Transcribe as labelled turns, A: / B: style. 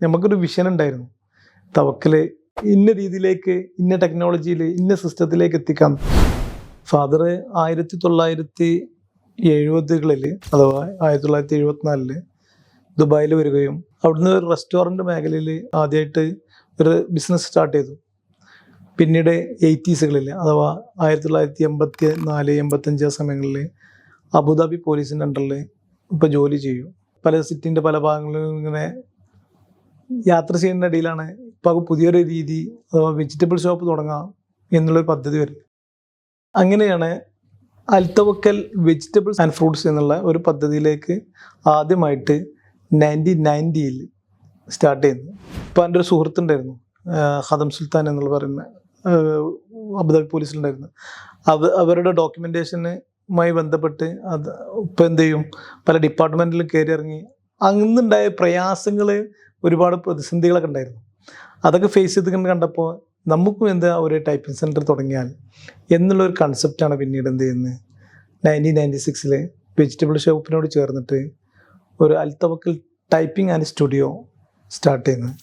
A: നമുക്കൊരു വിഷൻ ഉണ്ടായിരുന്നു. തവക്കൽ ഇന്ന രീതിയിലേക്ക്, ഇന്ന ടെക്നോളജിയിൽ, ഇന്ന സിസ്റ്റത്തിലേക്ക് എത്തിക്കാം. ഫാദർ 1970-കളിൽ അഥവാ 1974 ദുബായിൽ വരികയും അവിടുന്ന് ഒരു റെസ്റ്റോറൻറ്റ് മേഖലയിൽ ആദ്യമായിട്ട് ഒരു ബിസിനസ് സ്റ്റാർട്ട് ചെയ്തു. പിന്നീട് 80s അഥവാ 1984-85 സമയങ്ങളിൽ അബുദാബി പോലീസിൻ്റെ അണ്ടറിൽ ഇപ്പോൾ ജോലി ചെയ്യും. പല സിറ്റിൻ്റെ പല ഭാഗങ്ങളിലും ഇങ്ങനെ യാത്ര ചെയ്യുന്ന ഇടയിലാണ് ഇപ്പോൾ പുതിയൊരു രീതി അഥവാ വെജിറ്റബിൾ ഷോപ്പ് തുടങ്ങാം എന്നുള്ളൊരു പദ്ധതി വരും. അങ്ങനെയാണ് അൽതവക്കൽ വെജിറ്റബിൾസ് ആൻഡ് ഫ്രൂട്ട്സ് എന്നുള്ള ഒരു പദ്ധതിയിലേക്ക് ആദ്യമായിട്ട് 1990 സ്റ്റാർട്ട് ചെയ്യുന്നത്. ഇപ്പോൾ എൻ്റെ ഒരു സുഹൃത്തുണ്ടായിരുന്നു, ഖദം സുൽത്താൻ എന്നുള്ള പറയുന്ന അബുദാബി പോലീസിലുണ്ടായിരുന്നു. അവരുടെ ഡോക്യുമെൻറ്റേഷനുമായി ബന്ധപ്പെട്ട് അത് ഇപ്പോൾ എന്ത് ചെയ്യും, പല ഡിപ്പാർട്ട്മെൻറ്റിലും കയറി ഇറങ്ങി അന്നുണ്ടായ പ്രയാസങ്ങൾ, ഒരുപാട് പ്രതിസന്ധികളൊക്കെ ഉണ്ടായിരുന്നു. അതൊക്കെ ഫേസ് ചെയ്ത് കണ്ടപ്പോൾ നമുക്കും എന്താ ഒരു ടൈപ്പിംഗ് സെൻറ്റർ തുടങ്ങിയാൽ എന്നുള്ളൊരു കൺസെപ്റ്റാണ് പിന്നീട് എന്ത് ചെയ്യുന്നത് 1996 വെജിറ്റബിൾ ഷോപ്പിനോട് ചേർന്നിട്ട് ഒരു അൽതവക്കൽ ടൈപ്പിംഗ് ആൻഡ് സ്റ്റുഡിയോ സ്റ്റാർട്ട് ചെയ്യുന്നത്.